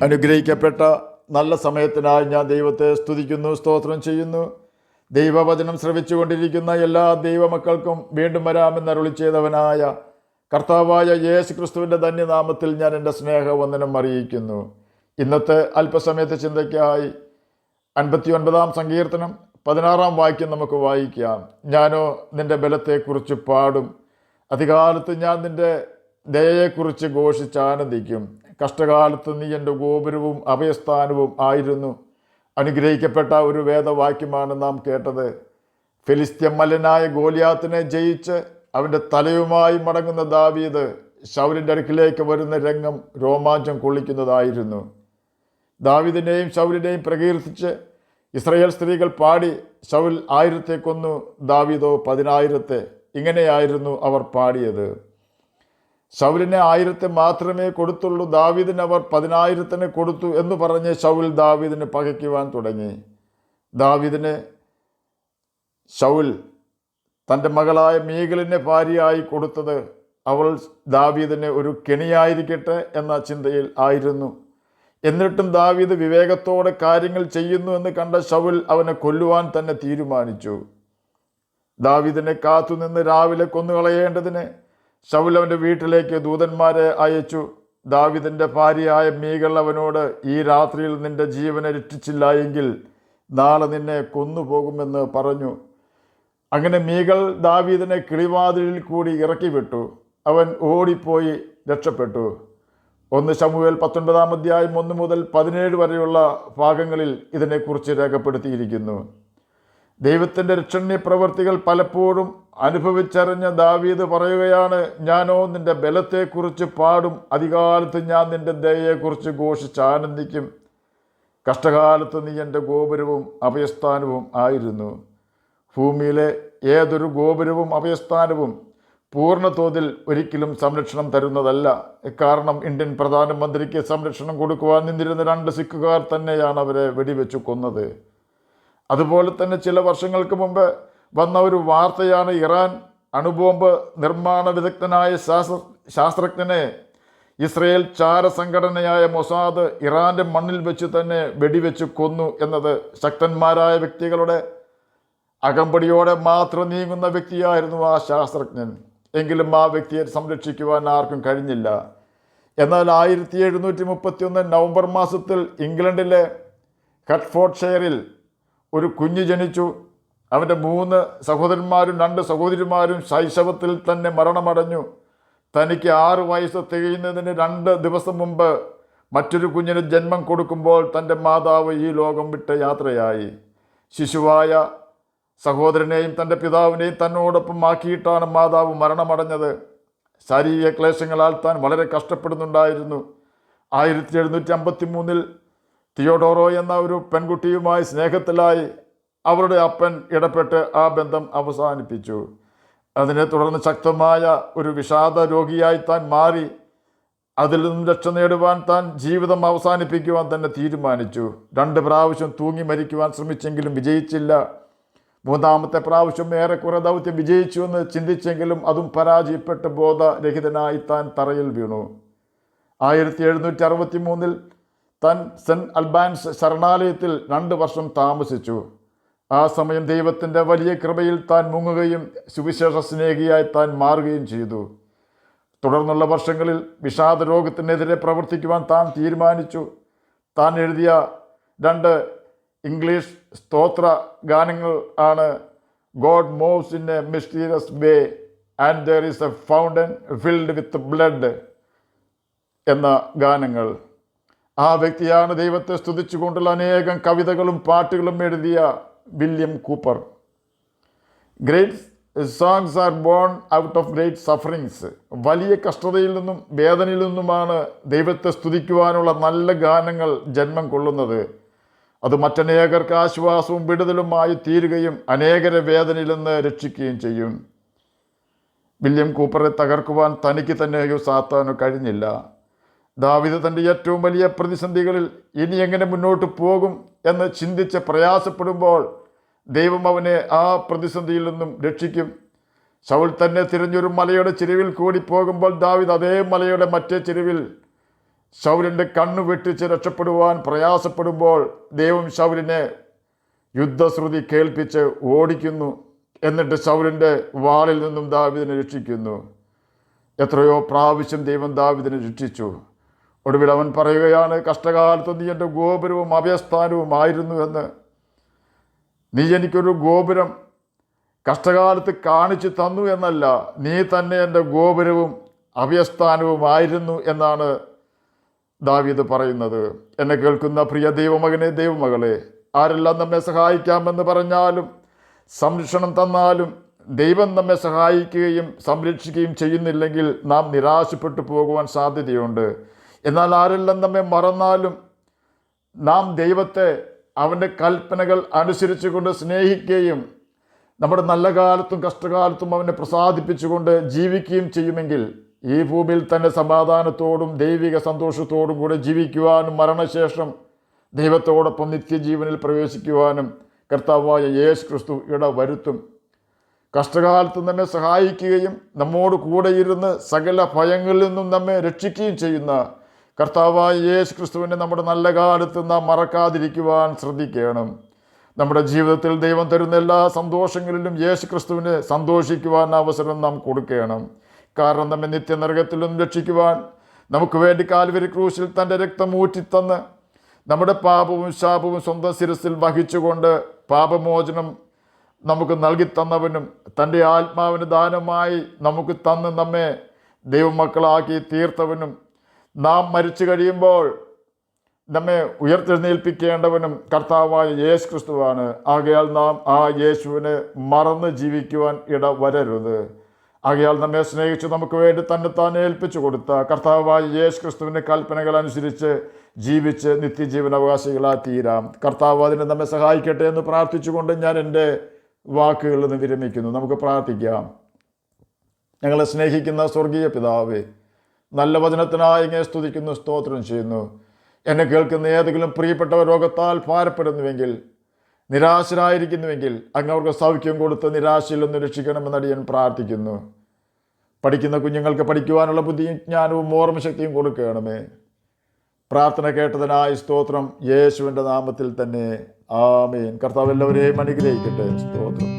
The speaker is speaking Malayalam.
അനുഗ്രഹിക്കപ്പെട്ട നല്ല സമയത്തിനായി ഞാൻ ദൈവത്തെ സ്തുതിക്കുന്നു, സ്തോത്രം ചെയ്യുന്നു. ദൈവവചനം ശ്രവിച്ചുകൊണ്ടിരിക്കുന്ന എല്ലാ ദൈവമക്കൾക്കും വീണ്ടും വരാമെന്ന് അരുളി ചെയ്തവനായ കർത്താവായ യേശു ക്രിസ്തുവിൻ്റെ ധന്യനാമത്തിൽ ഞാൻ എൻ്റെ സ്നേഹവന്ദനം അറിയിക്കുന്നു. ഇന്നത്തെ അല്പസമയത്തെ ചിന്തയ്ക്കായി 59-ാം സങ്കീർത്തനം 16-ാം വാക്യം നമുക്ക് വായിക്കാം. ഞാനോ നിൻ്റെ ബലത്തെക്കുറിച്ച് പാടും, അധികാലത്ത് ഞാൻ നിൻ്റെ ദയയെക്കുറിച്ച് ഘോഷിച്ചാനന്ദിക്കും. കഷ്ടകാലത്ത് നീ എൻ്റെ ഗോപുരവും അഭയസ്ഥാനവും ആയിരുന്നു. അനുഗ്രഹിക്കപ്പെട്ട ഒരു വേദവാക്യമാണ് നാം കേട്ടത്. ഫെലിസ്ത്യ മല്ലനായ ഗോലിയാത്തിനെ ജയിച്ച് അവൻ്റെ തലയുമായി മടങ്ങുന്ന ദാവീദ് ശൗലിൻ്റെ അടുക്കിലേക്ക് വരുന്ന രംഗം രോമാഞ്ചം കൊള്ളിക്കുന്നതായിരുന്നു. ദാവീദിനെയും ശൗലിനെയും പ്രകീർത്തിച്ച് ഇസ്രായേൽ സ്ത്രീകൾ പാടി, ശൗൽ 1000 കൊന്നു, ദാവീദോ 10,000. ഇങ്ങനെയായിരുന്നു അവർ പാടിയത്. ശൗലിനെ 1000 മാത്രമേ കൊടുത്തുള്ളൂ, ദാവീദിന് അവർ 10,000 കൊടുത്തു എന്ന് പറഞ്ഞ് ശൗൽ ദാവീദിന് പകയ്ക്കുവാൻ തുടങ്ങി. ദാവീദിന് ശൗൽ തൻ്റെ മകളായ മീഖലിനെ ഭാര്യയായി കൊടുത്തത് അവൾ ദാവീദിന് ഒരു കെണിയായിരിക്കട്ടെ എന്ന ചിന്തയിൽ ആയിരുന്നു. എന്നിട്ടും ദാവീദ് വിവേകത്തോടെ കാര്യങ്ങൾ ചെയ്യുന്നു എന്ന് കണ്ട ശൗൽ അവനെ കൊല്ലുവാൻ തന്നെ തീരുമാനിച്ചു. ദാവീദിനെ കാത്തുനിന്ന് രാവിലെ കൊന്നുകളയേണ്ടതിന് ശൗൽ അവൻ്റെ വീട്ടിലേക്ക് ദൂതന്മാരെ അയച്ചു. ദാവീദിൻ്റെ ഭാര്യയായ മീഖൽ അവനോട്, ഈ രാത്രിയിൽ നിന്റെ ജീവനെ രക്ഷിച്ചില്ല എങ്കിൽ നാളെ നിന്നെ കൊന്നുപോകുമെന്ന് പറഞ്ഞു. അങ്ങനെ മീഖൽ ദാവീദിനെ കിളിവാതിലിൽ കൂടി ഇറക്കി വിട്ടു. അവൻ ഓടിപ്പോയി രക്ഷപ്പെട്ടു. 1 ശമൂവേൽ 19-ാം അധ്യായം 1 മുതൽ 17 വരെയുള്ള ഭാഗങ്ങളിൽ ഇതിനെക്കുറിച്ച് രേഖപ്പെടുത്തിയിരിക്കുന്നു. ദൈവത്തിൻ്റെ രക്ഷണീയ പ്രവൃത്തികൾ പലപ്പോഴും അനുഭവിച്ചറിഞ്ഞ ദാവീദ് പറയുകയാണ്, ഞാനോ നിൻ്റെ ബലത്തെക്കുറിച്ച് പാടും, അധികാലത്ത് ഞാൻ നിൻ്റെ ദയയെക്കുറിച്ച് ഘോഷിച്ച് ആനന്ദിക്കും. കഷ്ടകാലത്ത് നീ എൻ്റെ ഗോപുരവും അഭയസ്ഥാനവും ആയിരുന്നു. ഭൂമിയിലെ ഏതൊരു ഗോപുരവും അഭയസ്ഥാനവും പൂർണ്ണതോതിൽ ഒരിക്കലും സംരക്ഷണം തരുന്നതല്ല. കാരണം ഇന്ത്യൻ പ്രധാനമന്ത്രിക്ക് സംരക്ഷണം കൊടുക്കുവാൻ നിന്നിരുന്ന 2 സിഖുകാർ തന്നെയാണ് അവരെ വെടിവെച്ചു കൊന്നത്. അതുപോലെ തന്നെ ചില വർഷങ്ങൾക്ക് മുമ്പ് വന്ന ഒരു വാർത്തയാണ്, ഇറാൻ അണുബോംബ് നിർമ്മാണ വിദഗ്ധനായ ശാസ്ത്രജ്ഞനെ ഇസ്രയേൽ ചാര സംഘടനയായ മൊസാദ് ഇറാൻ്റെ മണ്ണിൽ വെച്ച് തന്നെ വെടിവെച്ച് കൊന്നു എന്നത്. ശക്തന്മാരായ വ്യക്തികളുടെ അകമ്പടിയോടെ മാത്രം നീങ്ങുന്ന വ്യക്തിയായിരുന്നു ആ ശാസ്ത്രജ്ഞൻ. എങ്കിലും ആ വ്യക്തിയെ സംരക്ഷിക്കുവാൻ ആർക്കും കഴിഞ്ഞില്ല. എന്നാൽ 1731 നവംബർ മാസത്തിൽ ഇംഗ്ലണ്ടിലെ ഹെർട്ട്ഫോർഡ്ഷെയറിൽ ഒരു കുഞ്ഞ് ജനിച്ചു. അവൻ്റെ 3 സഹോദരന്മാരും 2 സഹോദരിമാരും ശൈശവത്തിൽ തന്നെ മരണമടഞ്ഞു. തനിക്ക് 6 വയസ്സ് തികയുന്നതിന് 2 ദിവസം മുമ്പ് മറ്റൊരു കുഞ്ഞിന് ജന്മം കൊടുക്കുമ്പോൾ തൻ്റെ മാതാവ് ഈ ലോകം വിട്ട് യാത്രയായി. ശിശുവായ സഹോദരനെയും തൻ്റെ പിതാവിനെയും തന്നോടൊപ്പം ആക്കിയിട്ടാണ് മാതാവ് മരണമടഞ്ഞത്. ശാരീരിക ക്ലേശങ്ങളാൽ താൻ വളരെ കഷ്ടപ്പെടുന്നുണ്ടായിരുന്നു. 1753 തിയോഡോറോ എന്ന ഒരു പെൺകുട്ടിയുമായി സ്നേഹത്തിലായി. അവരുടെ അപ്പൻ ഇടപെട്ട് ആ ബന്ധം അവസാനിപ്പിച്ചു. അതിനെ തുടർന്ന് ശക്തമായ ഒരു വിഷാദ രോഗിയായി താൻ മാറി. അതിൽ നിന്നും രക്ഷ നേടുവാൻ താൻ ജീവിതം അവസാനിപ്പിക്കുവാൻ തന്നെ തീരുമാനിച്ചു. 2 പ്രാവശ്യം തൂങ്ങി മരിക്കുവാൻ ശ്രമിച്ചെങ്കിലും വിജയിച്ചില്ല. 3-ാമത്തെ പ്രാവശ്യം ഏറെക്കുറെ ദൗത്യം വിജയിച്ചു എന്ന് ചിന്തിച്ചെങ്കിലും അതും പരാജയപ്പെട്ട് ബോധരഹിതനായി താൻ തറയിൽ വീണു. 1763 താൻ സെൻറ്റ് അൽബാൻസ് ശരണാലയത്തിൽ 2 വർഷം താമസിച്ചു. ആ സമയം ദൈവത്തിൻ്റെ വലിയ കൃപയിൽ താൻ മുങ്ങുകയും സുവിശേഷ സ്നേഹിയായി താൻ മാറുകയും ചെയ്തു. തുടർന്നുള്ള വർഷങ്ങളിൽ വിഷാദ രോഗത്തിനെതിരെ പ്രവർത്തിക്കുവാൻ താൻ തീരുമാനിച്ചു. താൻ എഴുതിയ 2 ഇംഗ്ലീഷ് സ്തോത്ര ഗാനങ്ങൾ ആണ് God moves in A mysterious way and there is A fountain filled with blood എന്ന ഗാനങ്ങൾ. ആ വ്യക്തിയാണ് ദൈവത്തെ സ്തുതിച്ചുകൊണ്ടുള്ള അനേകം കവിതകളും പാട്ടുകളും എഴുതിയ William Cooper. Great songs are born out of great sufferings. വലിയ കഷ്ടതയിൽ നിന്നും വേദനയിൽ നിന്നുമാണ് ദൈവത്തെ സ്തുതിക്കുവാനുള്ള നല്ല ഗാനങ്ങൾ ജന്മം കൊള്ളുന്നത്. അത് മറ്റനേകർക്ക് ആശ്വാസവും വിടുതലുമായി തീരുകയും അനേകരെ വേദനയിൽ നിന്ന് രക്ഷിക്കുകയും ചെയ്യും. വില്യം കൂപ്പറെ തകർക്കുവാൻ തനിക്ക് തന്നെയോ സാത്താനോ കഴിഞ്ഞില്ല. ദാവീദ് തൻ്റെ ഏറ്റവും വലിയ പ്രതിസന്ധികളിൽ ഇനി എങ്ങനെ മുന്നോട്ട് പോകും എന്ന് ചിന്തിച്ച് പ്രയാസപ്പെടുമ്പോൾ ദൈവം അവനെ ആ പ്രതിസന്ധിയിൽ നിന്നും രക്ഷിക്കും. ശൗൽ തന്നെ തിരഞ്ഞൊരു മലയുടെ ചെരുവിൽ കൂടി പോകുമ്പോൾ ദാവീദ് അതേ മലയുടെ മറ്റേ ചെരുവിൽ ശൗലിൻ്റെ കണ്ണു വെട്ടിച്ച് രക്ഷപ്പെടുവാൻ പ്രയാസപ്പെടുമ്പോൾ ദൈവം ശൗലിനെ യുദ്ധശ്രുതി കേൾപ്പിച്ച് ഓടിക്കുന്നു. എന്നിട്ട് ശൗലിൻ്റെ വാളിൽ നിന്നും ദാവീദിനെ രക്ഷിക്കുന്നു. എത്രയോ പ്രാവശ്യം ദൈവം ദാവീദിനെ രക്ഷിച്ചു. ഒടുവിൽ അവൻ പറയുകയാണ്, കഷ്ടകാലത്ത് നീ എൻ്റെ ഗോപുരവും അഭയസ്ഥാനവുമായിരുന്നു എന്ന്. നീ എനിക്കൊരു ഗോപുരം കഷ്ടകാലത്ത് കാണിച്ചു തന്നു എന്നല്ല, നീ തന്നെ എൻ്റെ ഗോപുരവും അഭയസ്ഥാനവുമായിരുന്നു എന്നാണ് ദാവീദ് പറയുന്നത്. എന്നെ കേൾക്കുന്ന പ്രിയ ദൈവമകനെ, ദൈവമകളെ, ആരെല്ലാം നമ്മെ സഹായിക്കാമെന്ന് പറഞ്ഞാലും സംരക്ഷണം തന്നാലും ദൈവം നമ്മെ സഹായിക്കുകയും സംരക്ഷിക്കുകയും ചെയ്യുന്നില്ലെങ്കിൽ നാം നിരാശപ്പെട്ടു പോകുവാൻ സാധ്യതയുണ്ട്. എന്നാൽ ആരെല്ലാം നമ്മെ മറന്നാലും നാം ദൈവത്തെ അവൻ്റെ കൽപ്പനകൾ അനുസരിച്ചുകൊണ്ട് സ്നേഹിക്കുകയും നമ്മുടെ നല്ല കാലത്തും കഷ്ടകാലത്തും അവനെ പ്രസാദിപ്പിച്ചുകൊണ്ട് ജീവിക്കുകയും ചെയ്യുമെങ്കിൽ ഈ ഭൂമിയിൽ തന്നെ സമാധാനത്തോടും ദൈവിക സന്തോഷത്തോടും കൂടെ ജീവിക്കുവാനും മരണശേഷം ദൈവത്തോടൊപ്പം നിത്യജീവനിൽ പ്രവേശിക്കുവാനും കർത്താവായ യേശു ക്രിസ്തു ഇടവരുത്തും. കഷ്ടകാലത്ത് നമ്മെ സഹായിക്കുകയും നമ്മോട് കൂടെ ഇരുന്ന് സകല ഭയങ്ങളിൽ നിന്നും നമ്മെ രക്ഷിക്കുകയും ചെയ്യുന്ന കർത്താവായ യേശു ക്രിസ്തുവിനെ നമ്മുടെ നല്ല കാലത്ത് നാം മറക്കാതിരിക്കുവാൻ ശ്രദ്ധിക്കണം. നമ്മുടെ ജീവിതത്തിൽ ദൈവം തരുന്ന എല്ലാ സന്തോഷങ്ങളിലും യേശു ക്രിസ്തുവിനെ സന്തോഷിക്കുവാൻ അവസരം നാം കൊടുക്കണം. കാരണം നമ്മെ നിത്യനരകത്തിൽ നിന്നും രക്ഷിക്കുവാൻ നമുക്ക് വേണ്ടി കാൽവരി ക്രൂശിൽ തൻ്റെ രക്തം ഊറ്റിത്തന്ന് നമ്മുടെ പാപവും ശാപവും സ്വന്തം ശിരസിൽ വഹിച്ചുകൊണ്ട് പാപമോചനം നമുക്ക് നൽകി തന്നവനും തൻ്റെ ആത്മാവിന് ദാനമായി നമുക്ക് തന്ന് നമ്മെ ദൈവമക്കളാക്കി തീർത്തവനും നാം മരിച്ചു കഴിയുമ്പോൾ നമ്മെ ഉയർത്തെഴുന്നേൽപ്പിക്കേണ്ടവനും കർത്താവായ യേശു ക്രിസ്തുവാണ്. ആകയാൽ നാം ആ യേശുവിനെ മറന്ന് ജീവിക്കുവാൻ ഇടവരരുത്. ആകയാൽ നമ്മെ സ്നേഹിച്ച് നമുക്ക് വേണ്ടി തന്നെത്താൻ ഏൽപ്പിച്ചു കൊടുത്ത കർത്താവായ യേശു ക്രിസ്തുവിൻ്റെ കൽപ്പനകൾ അനുസരിച്ച് ജീവിച്ച് നിത്യജീവനാവകാശികളായി തീരാം. കർത്താവ് അതിന് നമ്മെ സഹായിക്കട്ടെ എന്ന് പ്രാർത്ഥിച്ചുകൊണ്ട് ഞാൻ എൻ്റെ വാക്കുകളിൽ നിന്ന് വിരമിക്കുന്നു. നമുക്ക് പ്രാർത്ഥിക്കാം. ഞങ്ങളെ സ്നേഹിക്കുന്ന സ്വർഗീയ പിതാവേ, നല്ല വചനത്തിനായി ഇങ്ങനെ സ്തുതിക്കുന്നു, സ്തോത്രം ചെയ്യുന്നു. എന്നെ കേൾക്കുന്ന ഏതെങ്കിലും പ്രിയപ്പെട്ടവർ രോഗത്താൽ ഭാരപ്പെടുന്നുവെങ്കിൽ, നിരാശരായിരിക്കുന്നുവെങ്കിൽ അങ്ങ് അവർക്ക് സൗഖ്യം കൊടുത്ത് നിരാശയിൽ നിന്ന് രക്ഷിക്കണമെന്ന് അടിയൻ പ്രാർത്ഥിക്കുന്നു. പഠിക്കുന്ന കുഞ്ഞുങ്ങൾക്ക് പഠിക്കുവാനുള്ള ബുദ്ധിയും ജ്ഞാനവും ഓർമ്മശക്തിയും കൊടുക്കണമേ. പ്രാർത്ഥന കേട്ടതിനായി സ്തോത്രം. യേശുവിൻ്റെ നാമത്തിൽ തന്നെ ആമേൻ. കർത്താവ് എല്ലാവരെയും അനുഗ്രഹിക്കട്ടെ. സ്തോത്രം.